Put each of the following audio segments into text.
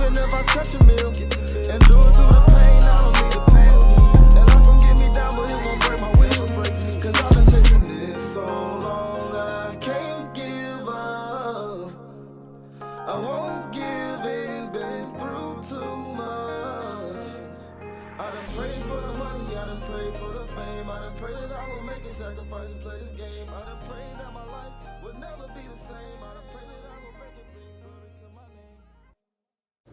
even if I touch a meal. And do it through the pain, I don't need the pain. And life gon' get me down, but it won't break my will. Cause I've been chasing this so long, I can't give up. I won't give in, been through too much. I done prayed for the money, I done prayed for the fame. I done prayed that I will make a sacrifice and play this game. I done prayed that my life would never be the same. I done prayed that I will make it bring glory to my name.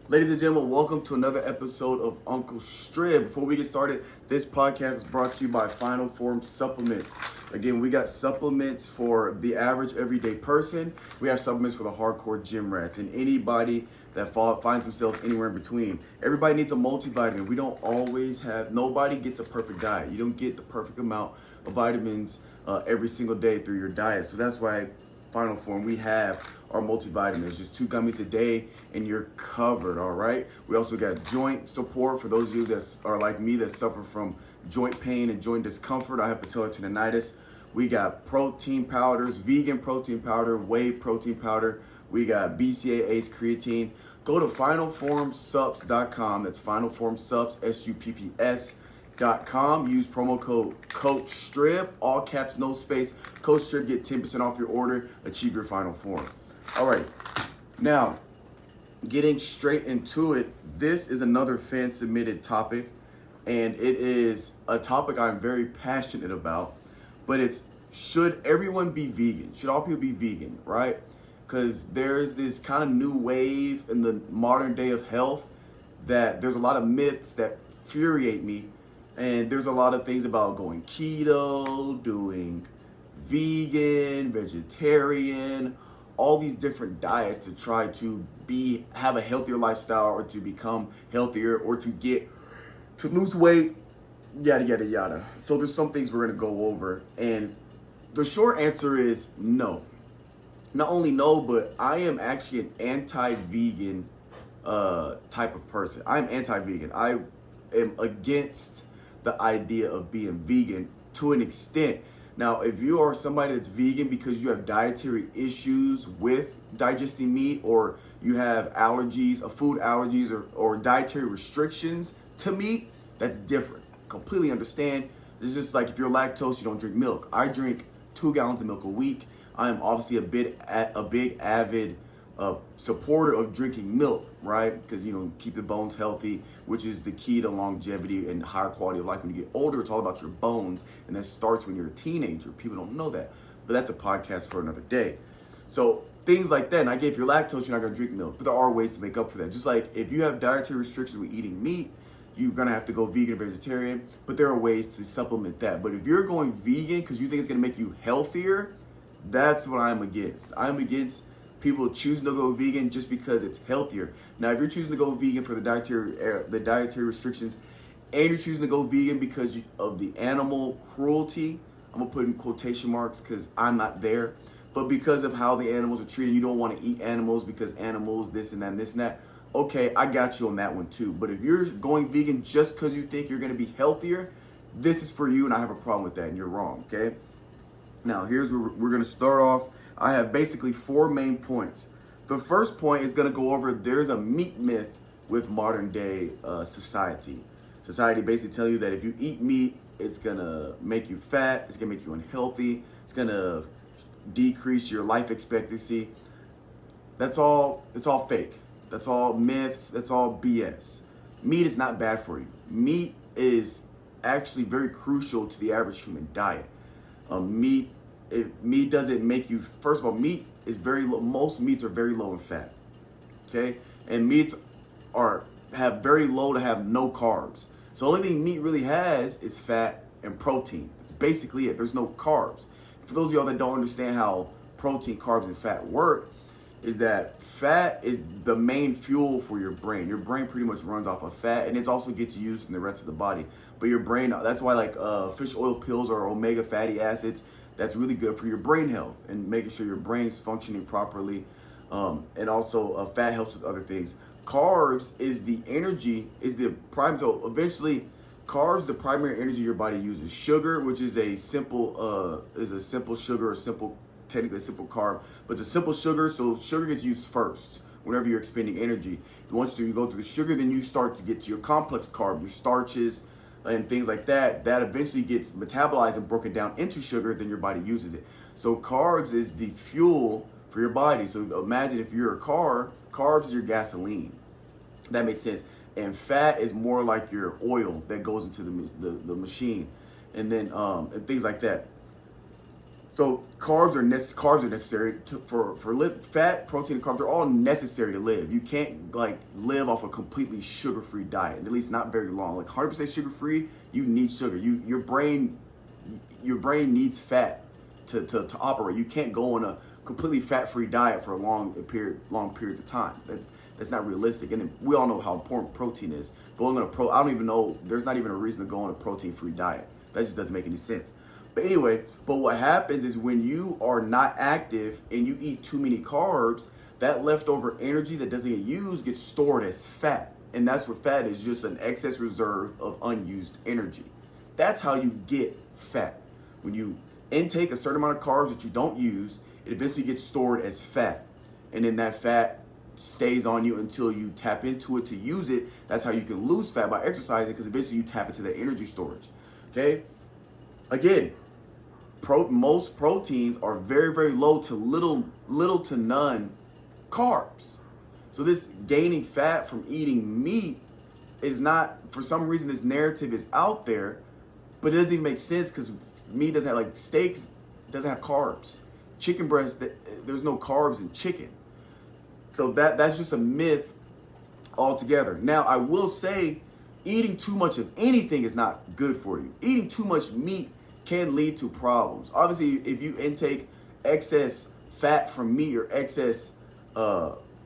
Ladies and gentlemen, welcome to another episode of Uncle Strib. Before we get started, this podcast is brought to you by Final Form Supplements. Again, we got supplements for the average everyday person. We have supplements for the hardcore gym rats and anybody that finds themselves anywhere in between. Everybody needs a multivitamin. We don't always have, nobody gets a perfect diet. You don't get the perfect amount of vitamins every single day through your diet. So that's why Final Form, we have our multivitamins, just 2 gummies a day and you're covered, all right? We also got joint support for those of you that are like me that suffer from joint pain and joint discomfort. I have patellar tendonitis. We got protein powders, vegan protein powder, whey protein powder. We got BCAAs, creatine. Go to finalformsupps.com. That's finalformsupps, SUPPS.com. Use promo code CoachStrib, all caps, no space. Coach Strib, get 10% off your order. Achieve your final form. All right, now getting straight into it. This is another fan submitted topic, and it is a topic I'm very passionate about. But it's, should everyone be vegan? Should all people be vegan, right? Because there's this kind of new wave in the modern day of health that there's a lot of myths that infuriate me. And there's a lot of things about going keto, doing vegan, vegetarian, all these different diets to try to have a healthier lifestyle or to become healthier or to lose weight, yada, yada, yada. So there's some things we're gonna go over. And the short answer is no. Not only no, but I am actually an anti-vegan type of person. I'm anti-vegan. I am against the idea of being vegan to an extent. Now, if you are somebody that's vegan because you have dietary issues with digesting meat, or you have allergies, food allergies, or dietary restrictions to meat, that's different. Completely understand. It's just like if you're lactose, you don't drink milk. I drink 2 gallons of milk a week. I am obviously a big avid supporter of drinking milk, right? Because, keep the bones healthy, which is the key to longevity and higher quality of life. When you get older, it's all about your bones, and that starts when you're a teenager. People don't know that, but that's a podcast for another day. So things like that. And I get, if you're lactose, you're not gonna drink milk, but there are ways to make up for that. Just like if you have dietary restrictions with eating meat, you're gonna have to go vegan or vegetarian, but there are ways to supplement that. But if you're going vegan because you think it's gonna make you healthier, that's what I'm against. I'm against people choosing to go vegan just because it's healthier. Now, if you're choosing to go vegan for the dietary restrictions, and you're choosing to go vegan because of the animal cruelty, I'm gonna put in quotation marks because I'm not there, but because of how the animals are treated, you don't want to eat animals because animals this and that and this and that. Okay, I got you on that one too. But if you're going vegan just because you think you're gonna be healthier, this is for you, and I have a problem with that, and you're wrong, okay? Now, here's where we're gonna start off. I have basically 4 main points. The first point is gonna go over, there's a meat myth with modern day society. Society basically tell you that if you eat meat, it's gonna make you fat, it's gonna make you unhealthy, it's gonna decrease your life expectancy. It's all fake. That's all myths, that's all BS. Meat is not bad for you. Meat is actually very crucial to the average human diet. Meat doesn't make you, first of all, meat is very low, most meats are very low in fat, okay? And meats have very low to have no carbs. So the only thing meat really has is fat and protein. That's basically it. There's no carbs. For those of y'all that don't understand how protein, carbs, and fat work, is that fat is the main fuel for your brain. Your brain pretty much runs off of fat, and it also gets used in the rest of the body. But your brain, that's why fish oil pills or omega fatty acids, that's really good for your brain health and making sure your brain's functioning properly. And also fat helps with other things. Carbs is the energy, so eventually carbs, the primary energy your body uses. Sugar, which is a simple sugar, or technically a simple carb, but it's a simple sugar, so sugar gets used first. whenever you're expending energy. Once you go through the sugar, then you start to get to your complex carb, your starches, and things like that. That eventually gets metabolized and broken down into sugar, then your body uses it. So carbs is the fuel for your body. So imagine if you're a car, carbs is your gasoline. That makes sense. And fat is more like your oil that goes into the machine, and then and things like that. So carbs are necessary for live. Fat, protein, and carbs are all necessary to live. You can't like live off a completely sugar-free diet, at least not very long. Like 100% sugar-free, you need sugar. Your brain needs fat to operate. You can't go on a completely fat-free diet for a long periods of time. That's not realistic. And then we all know how important protein is. Going on I don't even know, there's not even a reason to go on a protein-free diet. That just doesn't make any sense. But anyway, what happens is when you are not active and you eat too many carbs, that leftover energy that doesn't get used gets stored as fat. And that's what fat is, just an excess reserve of unused energy. That's how you get fat. When you intake a certain amount of carbs that you don't use, it eventually gets stored as fat. And then that fat stays on you until you tap into it to use it. That's how you can lose fat, by exercising, because eventually you tap into that energy storage. Okay? Again, most proteins are very, very low to little to none carbs. So this gaining fat from eating meat is not, for some reason this narrative is out there, but it doesn't even make sense, because meat doesn't have, like steaks doesn't have carbs. Chicken breast, there's no carbs in chicken. So that's just a myth altogether. Now, I will say eating too much of anything is not good for you. Eating too much meat can lead to problems. Obviously, if you intake excess fat from meat or excess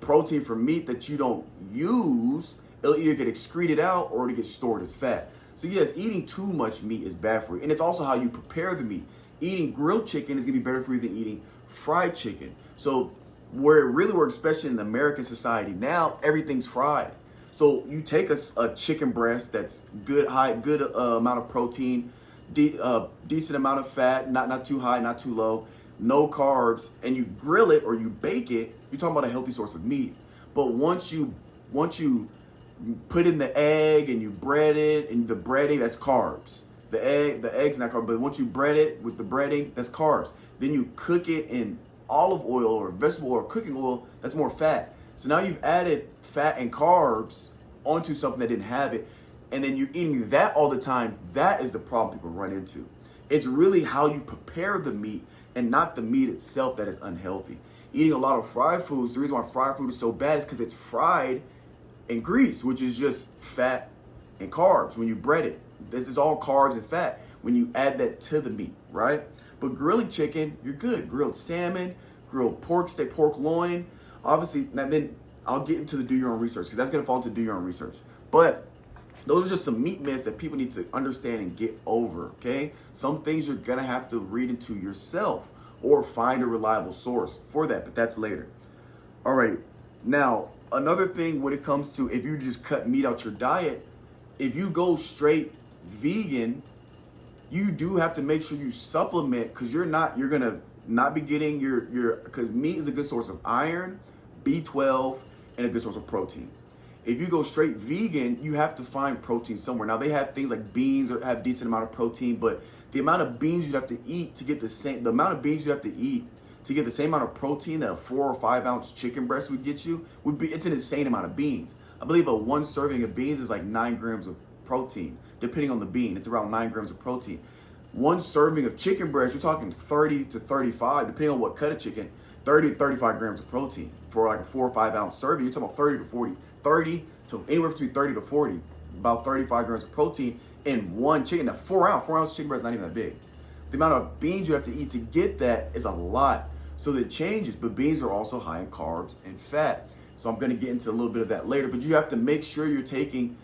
protein from meat that you don't use, it'll either get excreted out or it'll get stored as fat. So yes, eating too much meat is bad for you. And it's also how you prepare the meat. Eating grilled chicken is gonna be better for you than eating fried chicken. So where it really works, especially in American society now, everything's fried. So you take a chicken breast that's good amount of protein, decent amount of fat, not too high, not too low, no carbs, and you grill it or you bake it, you're talking about a healthy source of meat. But once you put in the egg and you bread it, and the breading, that's carbs. The egg's not carbs, but once you bread it with the breading, that's carbs. Then you cook it in olive oil or vegetable or cooking oil, that's more fat. So now you've added fat and carbs onto something that didn't have it, and then you're eating that all the time. That is the problem people run into. It's really how you prepare the meat and not the meat itself that is unhealthy. Eating a lot of fried foods, the reason why fried food is so bad is because it's fried in grease, which is just fat and carbs when you bread it. This is all carbs and fat when you add that to the meat, right? But grilling chicken, you're good. Grilled salmon, grilled pork steak, pork loin. Obviously, and then I'll get into the do your own research, because that's going to fall into do your own research. But those are just some meat myths that people need to understand and get over, okay? Some things you're going to have to read into yourself or find a reliable source for that, but that's later. Alrighty. Now, another thing when it comes to if you just cut meat out your diet, if you go straight vegan, you do have to make sure you supplement, because you're gonna not be getting because meat is a good source of iron, B12, and a good source of protein. If you go straight vegan, you have to find protein somewhere. Now they have things like beans or have decent amount of protein, but the amount of beans you'd have to eat to get the amount of beans you have to eat to get the same amount of protein that a 4 or 5 ounce chicken breast would get you it's an insane amount of beans. I believe one serving of beans is like 9 grams of protein, depending on the bean. It's around 9 grams of protein. One serving of chicken breast, you're talking 30 to 35, depending on what cut of chicken, 30 to 35 grams of protein for like a 4 or 5 ounce serving. You're talking about 30 to anywhere between 30 to 40, about 35 grams of protein in one chicken. Now 4 ounce chicken breast is not even that big. The amount of beans you have to eat to get that is a lot. So that changes, but beans are also high in carbs and fat. So I'm gonna get into a little bit of that later, but you have to make sure you're taking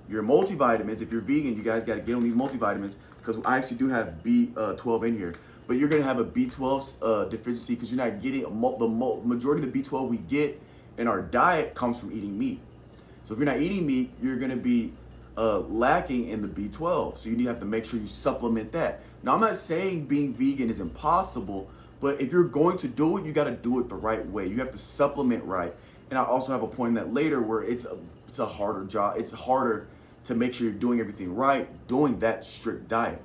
your multivitamins. If you're vegan, you guys gotta get on these multivitamins, because I actually do have B12 in here, but you're gonna have a B12 deficiency because you're not getting the majority of the B12 we get in our diet comes from eating meat. So if you're not eating meat, you're gonna be lacking in the B12. So you have to make sure you supplement that. Now, I'm not saying being vegan is impossible, but if you're going to do it, you got to do it the right way. You have to supplement right. And I also have a point in that later where it's a harder job. It's harder to make sure you're doing everything right, doing that strict diet.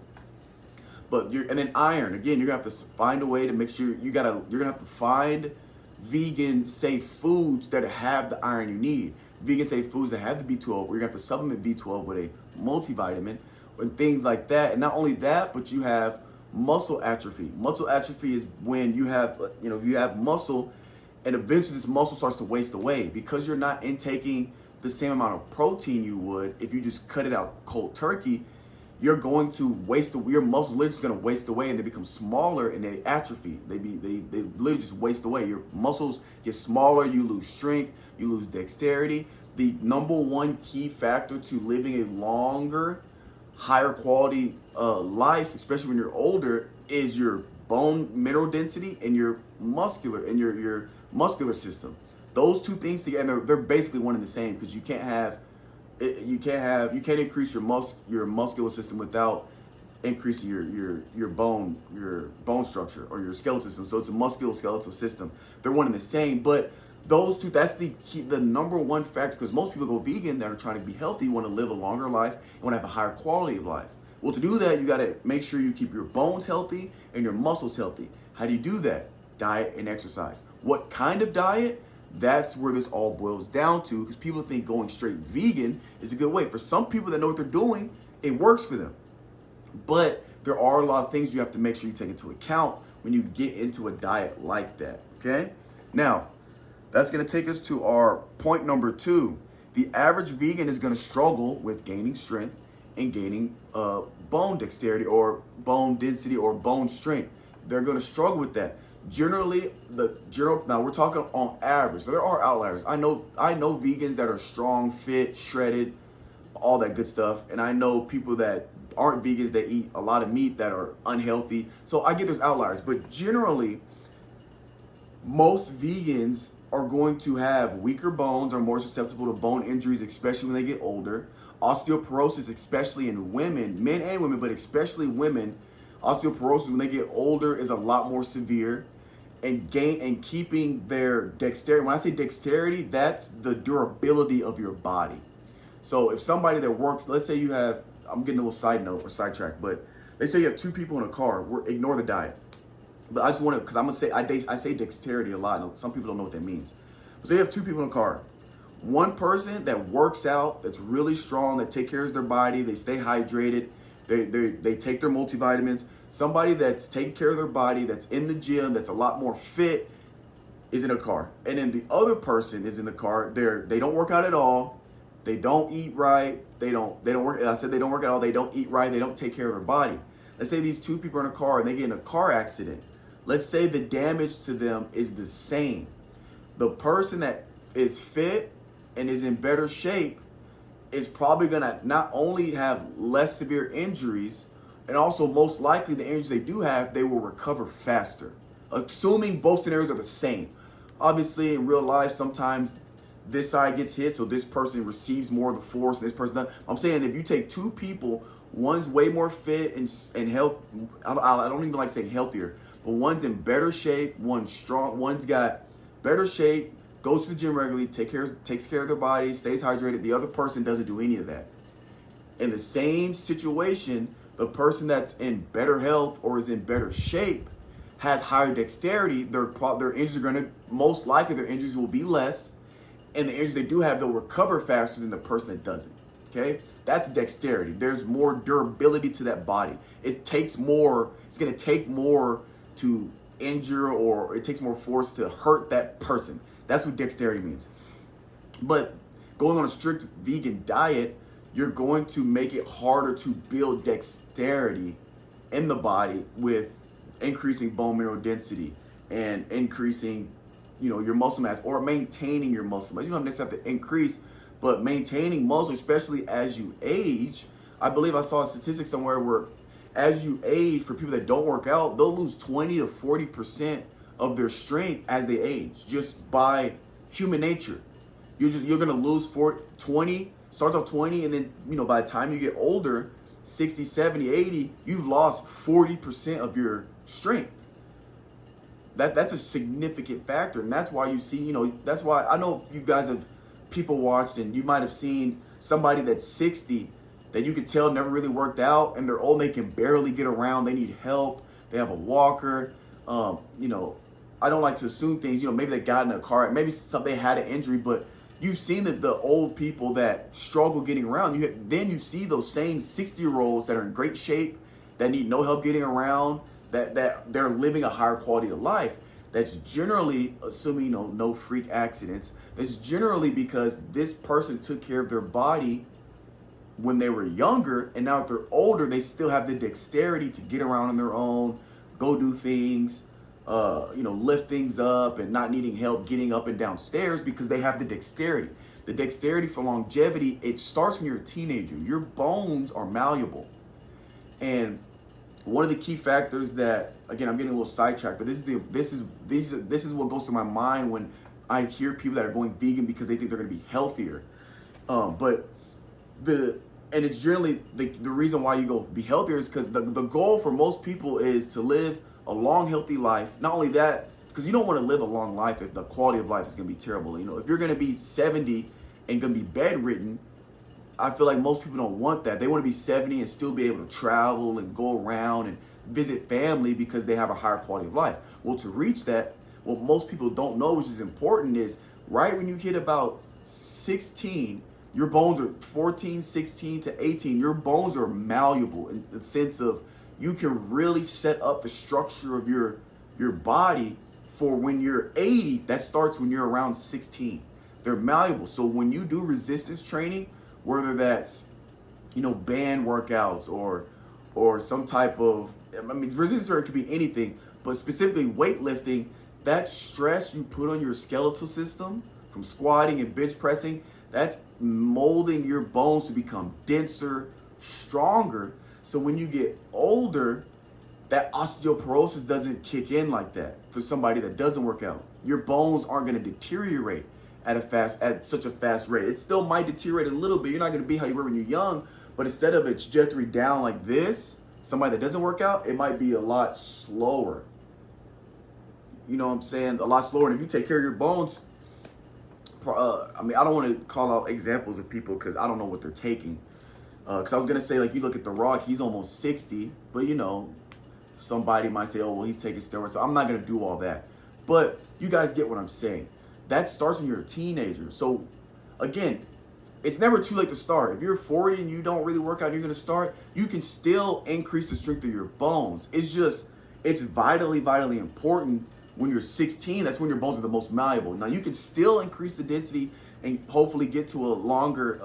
And then iron, again, you're gonna have to find a way to make sure you're gonna have to find vegan safe foods that have the iron you need. Vegan safe foods that have the B12, where you're gonna have to supplement B12 with a multivitamin and things like that. And not only that, but you have muscle atrophy. Muscle atrophy is when you have muscle, and eventually this muscle starts to waste away because you're not intaking the same amount of protein you would if you just cut it out cold turkey. You're going to waste your muscles. Literally just going to waste away, and they become smaller and they atrophy. They literally just waste away. Your muscles get smaller. You lose strength. You lose dexterity. The number one key factor to living a longer, higher quality life, especially when you're older, is your bone mineral density and your muscular system. Those two things together, they're basically one and the same, because you can't increase your muscular system without increasing your bone structure or your skeletal system. So it's a musculoskeletal system. They're one and the same, but those two, that's the number one factor, because most people go vegan that are trying to be healthy, want to live a longer life, and want to have a higher quality of life. Well, to do that, you got to make sure you keep your bones healthy and your muscles healthy. How do you do that? Diet and exercise. What kind of diet? That's where this all boils down to, because people think going straight vegan is a good way. For some people that know what they're doing, it works for them. But there are a lot of things you have to make sure you take into account when you get into a diet like that, okay? Now, that's gonna take us to our point number 2. The average vegan is gonna struggle with gaining strength and gaining bone dexterity or bone density or bone strength. They're gonna struggle with that. Now we're talking on average. There are outliers. I know vegans that are strong, fit, shredded, all that good stuff. And I know people that aren't vegans that eat a lot of meat that are unhealthy. So I get there's outliers, but generally, most vegans are going to have weaker bones, are more susceptible to bone injuries, especially when they get older. Osteoporosis, especially in women, men and women, but especially women, osteoporosis when they get older is a lot more severe. And keeping their dexterity. When I say dexterity, that's the durability of your body. So if somebody that works, let's say you have, I'm getting a little side note or sidetrack, but let's say you have 2 people in a car. Ignore the diet. But I just want to, because I'm going to say, I say dexterity a lot, and some people don't know what that means. But say you have 2 people in a car. One person that works out, that's really strong, that takes care of their body, they stay hydrated, they take their multivitamins. Somebody that's taking care of their body, that's in the gym, that's a lot more fit, is in a car. And then the other person is in the car. They don't work out at all. They don't eat right. They don't work. I said they don't work at all. They don't eat right. They don't take care of their body. Let's say these 2 people are in a car and they get in a car accident. Let's say the damage to them is the same. The person that is fit and is in better shape is probably gonna not only have less severe injuries, and also most likely the injuries they do have, they will recover faster. Assuming both scenarios are the same. Obviously in real life, sometimes this side gets hit, so this person receives more of the force and this person doesn't. I'm saying if you take 2 people, one's way more fit and health, I don't even like saying healthier, but one's in better shape, one's strong, one's got better shape, goes to the gym regularly, takes care of their body, stays hydrated. The other person doesn't do any of that. In the same situation, the person that's in better health or is in better shape has higher dexterity. Their injuries are going to, most likely their injuries will be less, and the injuries they do have, they'll recover faster than the person that doesn't. Okay, that's dexterity. There's more durability to that body. It takes more. It's going to take more to injure, or it takes more force to hurt that person. That's what dexterity means. But going on a strict vegan diet, you're going to make it harder to build dexterity in the body with increasing bone mineral density and increasing, your muscle mass, or maintaining your muscle mass. You don't necessarily have to increase, but maintaining muscle, especially as you age. I believe I saw a statistic somewhere where as you age, for people that don't work out, they'll lose 20 to 40% of their strength as they age, just by human nature. You're gonna lose 20, starts off 20, and then by the time you get older, 60, 70, 80, you've lost 40% of your strength. that's a significant factor, and that's why you see, that's why I know you guys have people watched, and you might have seen somebody that's 60 that you could tell never really worked out, and they're old, they can barely get around, they need help, they have a walker. I don't like to assume things, maybe they got in a car, maybe they had an injury, but you've seen the old people that struggle getting around. Then you see those same 60-year-olds that are in great shape, that need no help getting around, that they're living a higher quality of life. That's generally, assuming no freak accidents, that's generally because this person took care of their body when they were younger, and now if they're older, they still have the dexterity to get around on their own, go do things, lift things up, and not needing help getting up and down stairs because they have the dexterity. The dexterity for longevity, it starts when you're a teenager. Your bones are malleable. And one of the key factors that, again, I'm getting a little sidetracked, but this is what goes through my mind when I hear people that are going vegan because they think they're going to be healthier. And it's generally the reason why you go be healthier is because the goal for most people is to live a long, healthy life. Not only that, because you don't want to live a long life if the quality of life is going to be terrible. If you're going to be 70 and going to be bedridden, I feel like most people don't want that. They want to be 70 and still be able to travel and go around and visit family because they have a higher quality of life. Well, to reach that, what most people don't know, which is important, is right when you hit about 16, your bones are 14, 16 to 18, your bones are malleable in the sense of you can really set up the structure of your body for when you're 80. That starts when you're around 16. They're malleable. So when you do resistance training, whether that's, band workouts or some type of, resistance training could be anything, but specifically weightlifting, that stress you put on your skeletal system from squatting and bench pressing, that's molding your bones to become denser, stronger. So when you get older, that osteoporosis doesn't kick in like that for somebody that doesn't work out. Your bones aren't going to deteriorate at such a fast rate. It still might deteriorate a little bit. You're not going to be how you were when you're young, but instead of a trajectory down like this, somebody that doesn't work out, it might be a lot slower. You know what I'm saying? A lot slower. And if you take care of your bones, I don't want to call out examples of people because I don't know what they're taking. Because I was going to say, like, you look at The Rock, he's almost 60, but somebody might say, oh, well, he's taking steroids. So I'm not going to do all that. But you guys get what I'm saying. That starts when you're a teenager. So again, it's never too late to start. If you're 40 and you don't really work out, and you're going to start, you can still increase the strength of your bones. It's vitally, vitally important when you're 16. That's when your bones are the most malleable. Now you can still increase the density and hopefully get to a longer,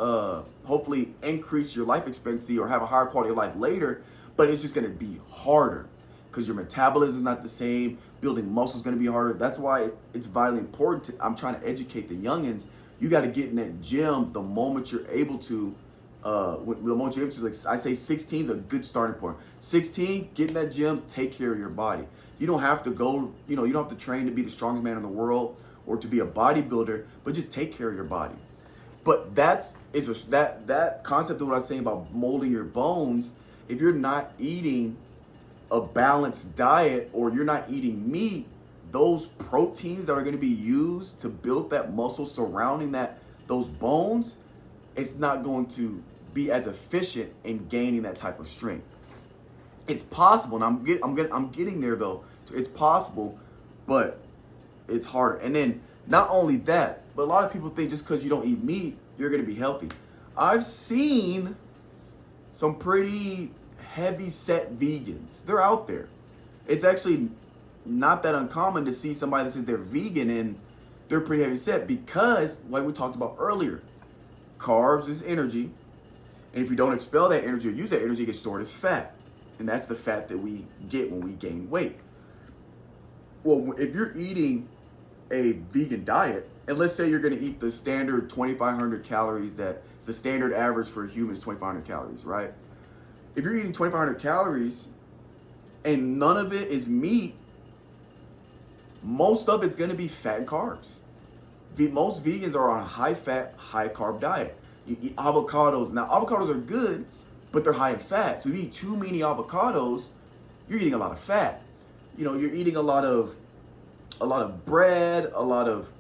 hopefully increase your life expectancy or have a higher quality of life later, but it's just going to be harder because your metabolism is not the same. Building muscle is going to be harder. That's why it's vitally important. I'm trying to educate the youngins. You got to get in that gym the moment you're able to. Like I say, 16 is a good starting point. 16, get in that gym, take care of your body. You don't have to go, you don't have to train to be the strongest man in the world or to be a bodybuilder, but just take care of your body. But that concept of what I was saying about molding your bones, if you're not eating a balanced diet or you're not eating meat, those proteins that are going to be used to build that muscle surrounding those bones, it's not going to be as efficient in gaining that type of strength. It's possible, and I'm getting there though. It's possible, but it's harder. And then not only that, but a lot of people think just because you don't eat meat, you're going to be healthy. I've seen some pretty heavy set vegans. They're out there. It's actually not that uncommon to see somebody that says they're vegan and they're pretty heavy set because, like we talked about earlier, carbs is energy. And if you don't expel that energy or use that energy, it gets stored as fat. And that's the fat that we get when we gain weight. Well, if you're eating a vegan diet, and let's say you're going to eat the standard 2,500 calories, that's the standard average for humans, 2,500 calories, right? If you're eating 2,500 calories and none of it is meat, most of it's going to be fat and carbs. Most vegans are on a high fat, high carb diet. You eat avocados. Now, avocados are good, but they're high in fat. So if you eat too many avocados, you're eating a lot of fat. You're eating a lot of a lot of bread, a lot of,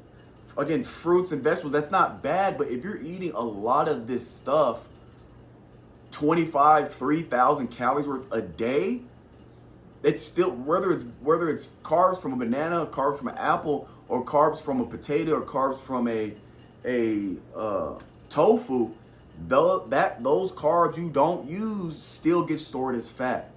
again, fruits and vegetables. That's not bad, but if you're eating a lot of this stuff, 3,000 calories worth a day, it's still, whether it's carbs from a banana, carbs from an apple, or carbs from a potato, or carbs from a tofu, those carbs you don't use still get stored as fat.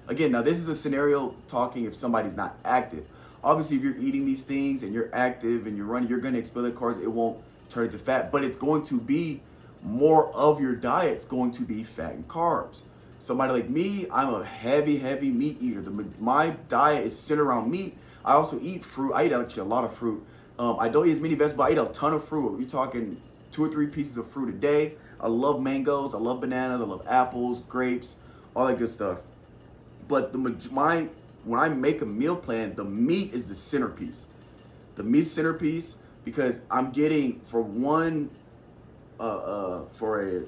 Again, now this is a scenario talking if somebody's not active. Obviously, if you're eating these things and you're active and you're running, you're going to expel the carbs. It won't turn into fat, but it's going to be more of your diet's going to be fat and carbs. Somebody like me, I'm a heavy meat eater. My diet is centered around meat. I also eat fruit. I eat actually a lot of fruit. I don't eat as many vegetables. I eat a ton of fruit. You're talking 2 or 3 pieces of fruit a day. I love mangoes. I love bananas. I love apples, grapes, all that good stuff. But when I make a meal plan, the meat is the centerpiece. The meat centerpiece, because I'm getting for a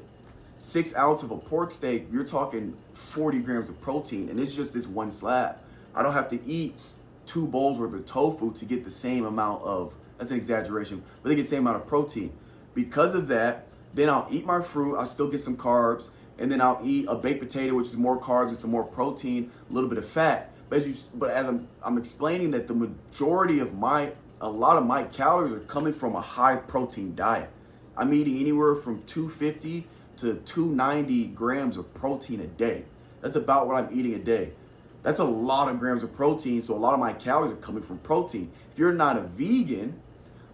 6 ounce of a pork steak, you're talking 40 grams of protein, and it's just this one slab. I don't have to eat 2 bowls worth of tofu to get the same amount of, that's an exaggeration, but they get the same amount of protein. Because of that, then I'll eat my fruit, I'll still get some carbs, and then I'll eat a baked potato, which is more carbs and some more protein, a little bit of fat. But as I'm explaining that the majority of a lot of my calories are coming from a high protein diet. I'm eating anywhere from 250 to 290 grams of protein a day. That's about what I'm eating a day. That's a lot of grams of protein, so a lot of my calories are coming from protein. If you're not a vegan,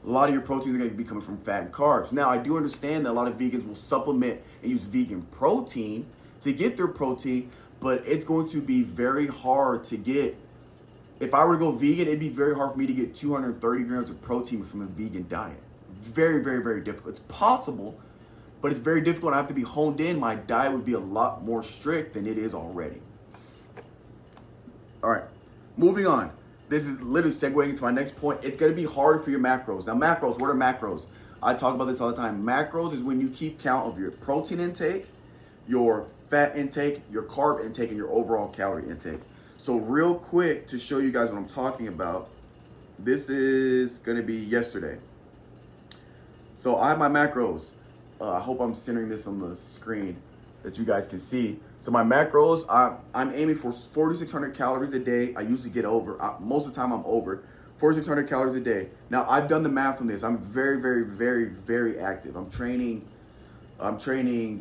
a lot of your proteins are going to be coming from fat and carbs. Now, I do understand that a lot of vegans will supplement and use vegan protein to get their protein, but it's going to be very hard to get. If I were to go vegan, it'd be very hard for me to get 230 grams of protein from a vegan diet. Very difficult. It's possible, but it's very difficult. I have to be honed in. My diet would be a lot more strict than it is already. All right, moving on. This is literally segueing into my next point. It's going to be harder for your macros. Now, macros, what are macros? I talk about this all the time. Macros is when you keep count of your protein intake, your fat intake, your carb intake, and your overall calorie intake. So real quick, to show you guys what I'm talking about, this is going to be yesterday. So I have my macros. I hope I'm centering this on the screen that you guys can see. So my macros, I'm aiming for 4,600 calories a day. I usually get over. Most of the time I'm over 4,600 calories a day. Now I've done the math on this. I'm very active. I'm training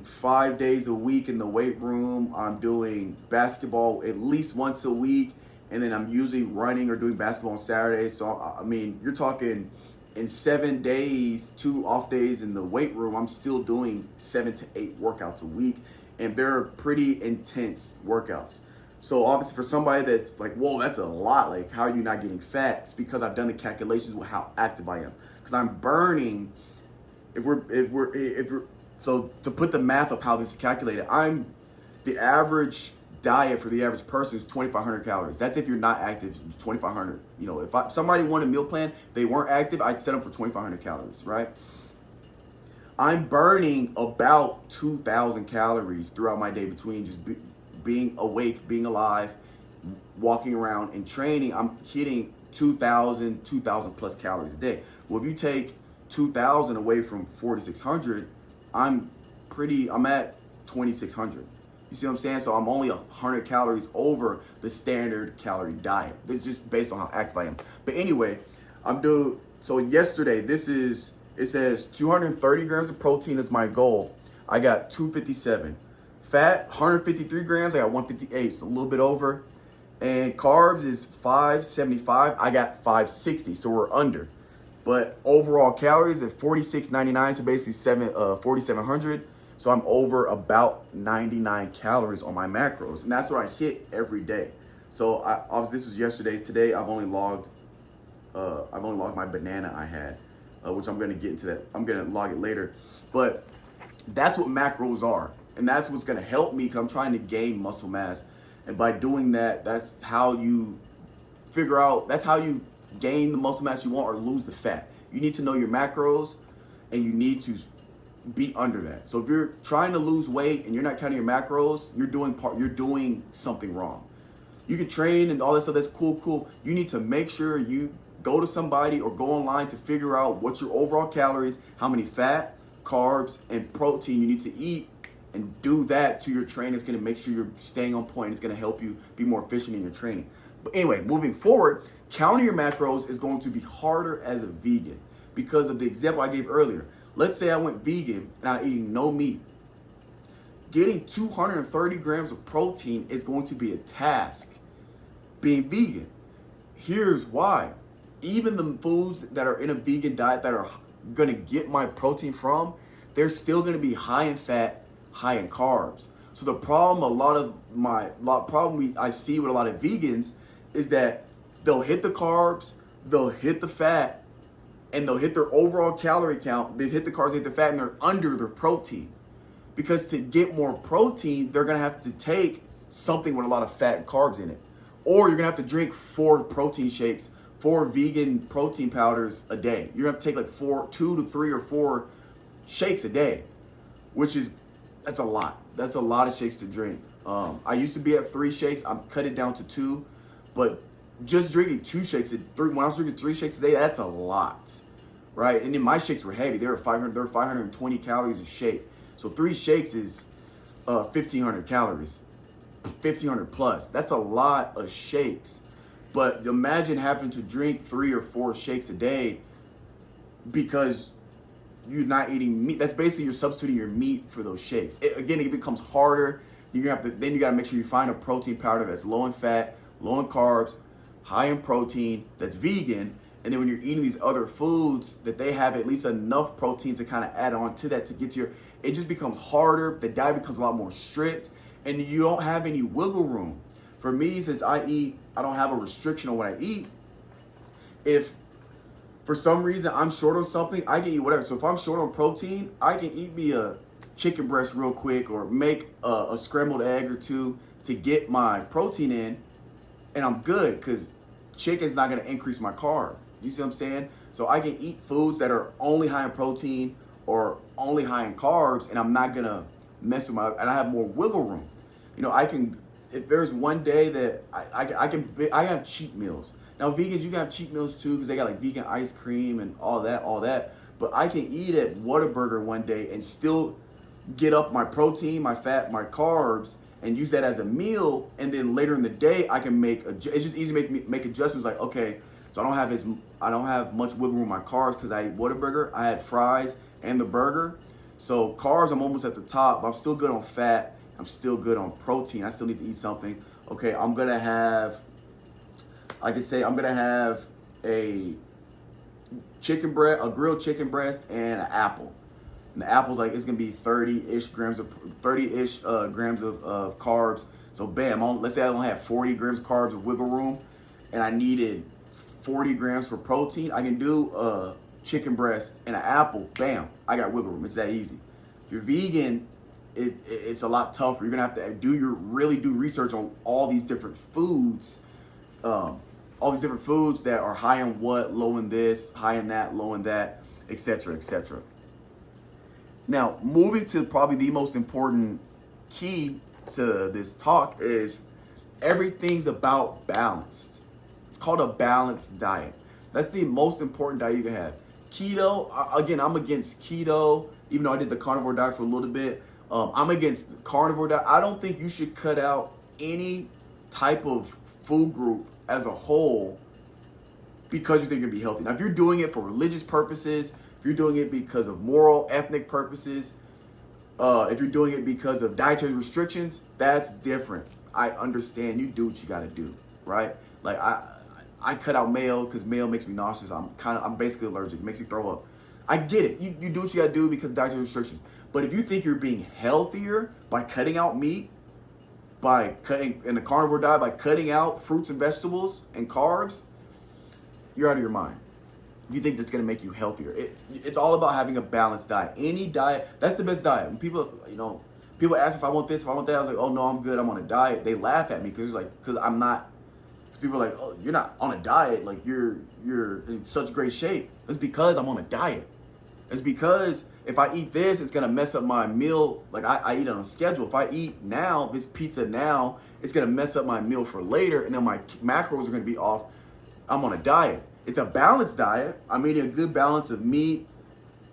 5 days a week in the weight room. I'm doing basketball at least once a week. And then I'm usually running or doing basketball on Saturdays. So, I mean, you're talking in 7 days, 2 off days in the weight room, I'm still doing 7 to 8 workouts a week. And they're pretty intense workouts. So obviously for somebody that's like, whoa, that's a lot. Like, how are you not getting fat? It's because I've done the calculations with how active I am. Because I'm burning, so to put the math of how this is calculated, the average diet for the average person is 2,500 calories. That's if you're not active, 2,500. You know, if somebody wanted a meal plan, they weren't active, I'd set them for 2,500 calories, right? I'm burning about 2,000 calories throughout my day between just being awake, being alive, walking around, and training. I'm hitting 2,000 plus calories a day. Well, if you take 2,000 away from 4,600, I'm at 2,600. You see what I'm saying? So I'm only 100 calories over the standard calorie diet. This is just based on how active I am. But anyway, so yesterday, it says 230 grams of protein is my goal. I got 257. Fat, 153 grams. I got 158, so a little bit over. And carbs is 575. I got 560, so we're under. But overall calories at 4699, so basically 4,700. So I'm over about 99 calories on my macros, and that's what I hit every day. So obviously this was yesterday. Today I've only logged my banana I had, which I'm gonna get into that. I'm gonna log it later. But that's what macros are, and that's what's gonna help me because I'm trying to gain muscle mass. And by doing that, that's how you gain the muscle mass you want or lose the fat. You need to know your macros, and you need to be under that. So if you're trying to lose weight and you're not counting your macros, you're doing something wrong. You can train and all that stuff, that's cool. You need to make sure you go to somebody or go online to figure out what your overall calories, how many fat, carbs, and protein you need to eat, and do that to your training. It's going to make sure you're staying on point. It's going to help you be more efficient in your training. But anyway, moving forward, counting your macros is going to be harder as a vegan because of the example I gave earlier. Let's say I went vegan and I'm eating no meat. Getting 230 grams of protein is going to be a task being vegan. Here's why. Even the foods that are in a vegan diet that are going to get my protein from, they're still going to be high in fat, high in carbs. So the problem I see with a lot of vegans is that they'll hit the carbs, they'll hit the fat, and they'll hit their overall calorie count. They hit the carbs, they hit the fat, and they're under their protein. Because to get more protein, they're going to have to take something with a lot of fat and carbs in it. Or you're going to have to drink 4 protein shakes, 4 vegan protein powders a day. You're going to have to take like 2 to 3 or 4 shakes a day, that's a lot. That's a lot of shakes to drink. I used to be at 3 shakes. I'm cut it down to 2, but just drinking 2 shakes, when I was drinking 3 shakes a day, that's a lot, right? And then my shakes were heavy. They were 520 calories a shake. So 3 shakes is 1,500 calories, 1,500 plus. That's a lot of shakes. But imagine having to drink 3 or 4 shakes a day because you're not eating meat. That's basically you're substituting your meat for those shakes. It becomes harder. You got to make sure you find a protein powder that's low in fat, low in carbs, high in protein, that's vegan. And then when you're eating these other foods, that they have at least enough protein to kind of add on to that to get to your, it just becomes harder. The diet becomes a lot more strict, and you don't have any wiggle room. For me, since I don't have a restriction on what I eat. If for some reason I'm short on something, I can eat whatever. So if I'm short on protein, I can eat me a chicken breast real quick or make a scrambled egg or 2 to get my protein in, and I'm good because chicken's not going to increase my carb. You see what I'm saying? So I can eat foods that are only high in protein or only high in carbs, and I'm not going to mess with and I have more wiggle room. You know, I can, if there's one day that I have cheat meals. Now vegans, you can have cheat meals too because they got like vegan ice cream and all that. But I can eat at Whataburger one day and still get up my protein, my fat, my carbs, and use that as a meal. And then later in the day, I can it's just easy to make adjustments. Like, okay, so I don't have much wiggle room in my carbs because I ate Whataburger. I had fries and the burger. So carbs, I'm almost at the top, but I'm still good on fat. I'm still good on protein. I still need to eat something. Okay, I'm gonna have a chicken breast, a grilled chicken breast, and an apple. And the apple's like, it's gonna be 30-ish grams of carbs. So bam, let's say I only have 40 grams of carbs of wiggle room, and I needed 40 grams for protein. I can do a chicken breast and an apple. Bam, I got wiggle room. It's that easy. If you're vegan, it's a lot tougher. You're gonna have to really do research on all these different foods. All these different foods that are high in what, low in this, high in that, low in that, etc., etc. Now, moving to probably the most important key to this talk is everything's about balanced. It's called a balanced diet. That's the most important diet you can have. Keto, again, I'm against keto, even though I did the carnivore diet for a little bit. I'm against the carnivore diet. I don't think you should cut out any type of food group as a whole because you think you're gonna be healthy. Now, if you're doing it for religious purposes, if you're doing it because of moral, ethnic purposes, if you're doing it because of dietary restrictions, that's different. I understand. You do what you gotta do, right? Like I cut out mayo because mayo makes me nauseous. I'm basically allergic. It makes me throw up. I get it. You do what you gotta do because of dietary restrictions. But if you think you're being healthier by cutting out meat, by cutting in the carnivore diet, by cutting out fruits and vegetables and carbs, you're out of your mind. You think that's gonna make you healthier. It's all about having a balanced diet. Any diet, that's the best diet. When people ask if I want this, if I want that, I was like, oh no, I'm good, I'm on a diet. They laugh at me because I'm not. People are like, oh, you're not on a diet, like you're in such great shape. It's because I'm on a diet. It's because if I eat this, it's gonna mess up my meal. Like I eat on a schedule. If I eat now, this pizza now, it's gonna mess up my meal for later, and then my macros are gonna be off. I'm on a diet. It's a balanced diet. I'm eating a good balance of meat,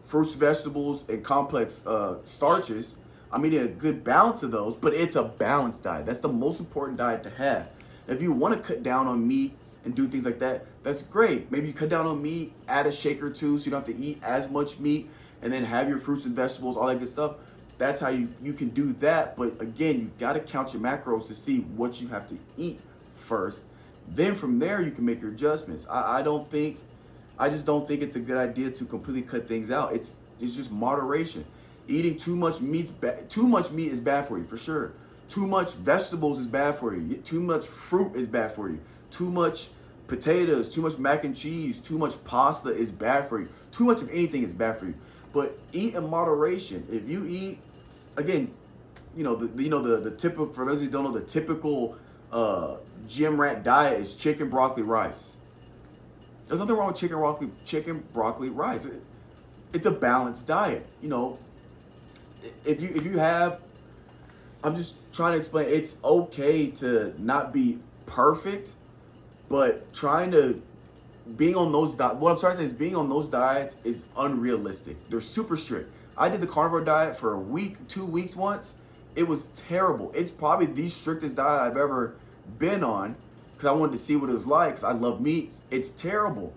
fruits, vegetables, and complex starches. I'm eating a good balance of those, but it's a balanced diet. That's the most important diet to have. If you want to cut down on meat and do things like that, that's great. Maybe you cut down on meat, add a shake or two so you don't have to eat as much meat, and then have your fruits and vegetables, all that good stuff. That's how you can do that. But again, you got to count your macros to see what you have to eat first. Then from there, you can make your adjustments. I just don't think it's a good idea to completely cut things out. It's just moderation. Eating too much meat is bad for you, for sure. Too much vegetables is bad for you. Too much fruit is bad for you. Too much potatoes, too much mac and cheese, too much pasta is bad for you. Too much of anything is bad for you. But eat in moderation. If you eat, again, the typical, for those who don't know, the typical gym rat diet is chicken, broccoli, rice. There's nothing wrong with chicken, broccoli, rice. It's a balanced diet. If you have, I'm just trying to explain, it's okay to not be perfect, but being on those diets, what I'm trying to say is being on those diets is unrealistic. They're super strict. I did the carnivore diet for a week, 2 weeks once. It was terrible. It's probably the strictest diet I've ever been on because I wanted to see what it was like because I love meat. It's terrible.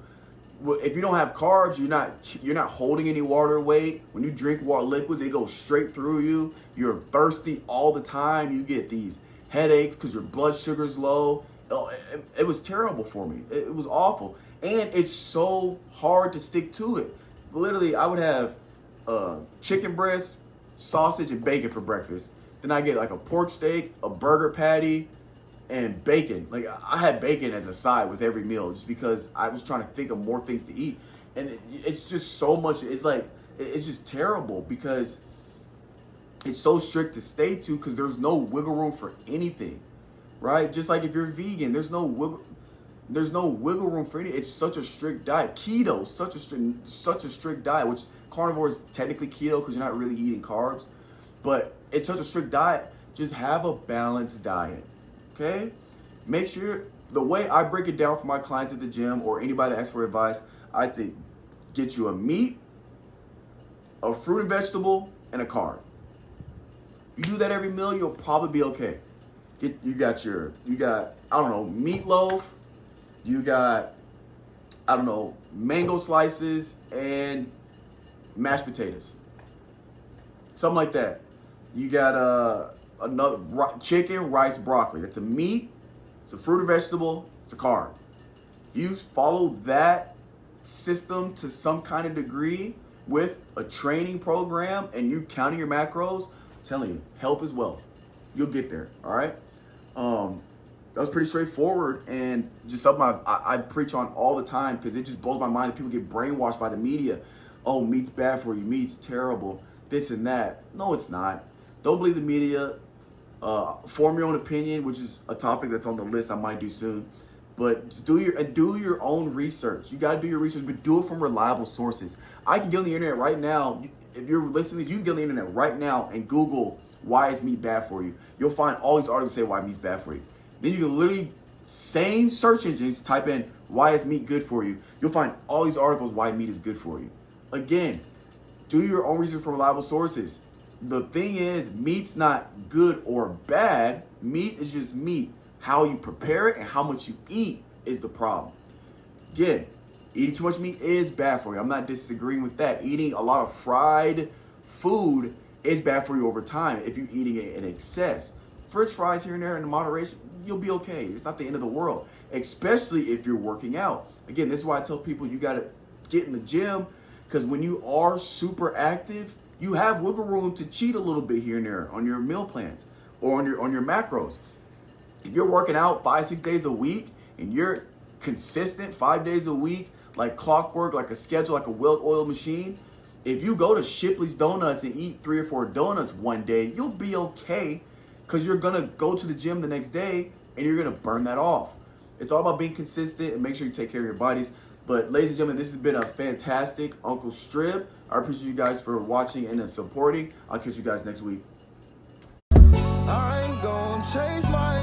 If you don't have carbs, you're not holding any water weight. When you drink water liquids, it goes straight through you. You're thirsty all the time. You get these headaches because your blood sugar's low. It was terrible for me. It was awful. And it's so hard to stick to it. Literally, I would have chicken breast, sausage, and bacon for breakfast. Then I get like a pork steak, a burger patty, and bacon. Like I had bacon as a side with every meal just because I was trying to think of more things to eat. And it's just so much. It's just terrible because it's so strict to stay to because there's no wiggle room for anything, right? Just like if you're vegan, there's no wiggle room for anything. It's such a strict diet. Keto, such a strict diet, which carnivore is technically keto because you're not really eating carbs, but it's such a strict diet. Just have a balanced diet. Okay? Make sure, the way I break it down for my clients at the gym or anybody that asks for advice, I think get you a meat, a fruit and vegetable, and a carb. You do that every meal, you'll probably be okay. You got I don't know, meatloaf, you got, I don't know, mango slices and mashed potatoes. Something like that. You got another chicken, rice, broccoli. It's a meat, it's a fruit or vegetable, it's a carb. If you follow that system to some kind of degree with a training program and you counting your macros, I'm telling you, health is wealth. You'll get there, all right? That was pretty straightforward and just something I preach on all the time because it just blows my mind that people get brainwashed by the media. Oh, meat's bad for you, meat's terrible, this and that. No, it's not. Don't believe the media. Form your own opinion, which is a topic that's on the list I might do soon. But just do your own research. You got to do your research, but do it from reliable sources. I can get on the internet right now. If you're listening, you can get on the internet right now and Google why is meat bad for you. You'll find all these articles say why meat's bad for you. Then you can literally, same search engines, type in why is meat good for you. You'll find all these articles why meat is good for you. Again, do your own research from reliable sources. The thing is, meat's not good or bad. Meat is just meat. How you prepare it and how much you eat is the problem. Again, eating too much meat is bad for you. I'm not disagreeing with that. Eating a lot of fried food is bad for you over time if you're eating it in excess. French fries here and there in moderation, you'll be okay. It's not the end of the world, especially if you're working out. Again, this is why I tell people you got to get in the gym because when you are super active, you have wiggle room to cheat a little bit here and there on your meal plans or on your macros. If you're working out 5-6 days a week and you're consistent 5 days a week, like clockwork, like a schedule, like a well-oiled machine, if you go to Shipley's Donuts and eat 3 or 4 donuts one day, you'll be okay because you're gonna go to the gym the next day and you're gonna burn that off. It's all about being consistent and make sure you take care of your bodies. But ladies and gentlemen, this has been a fantastic Uncle Strib. I appreciate you guys for watching and supporting. I'll catch you guys next week. I'm gonna chase my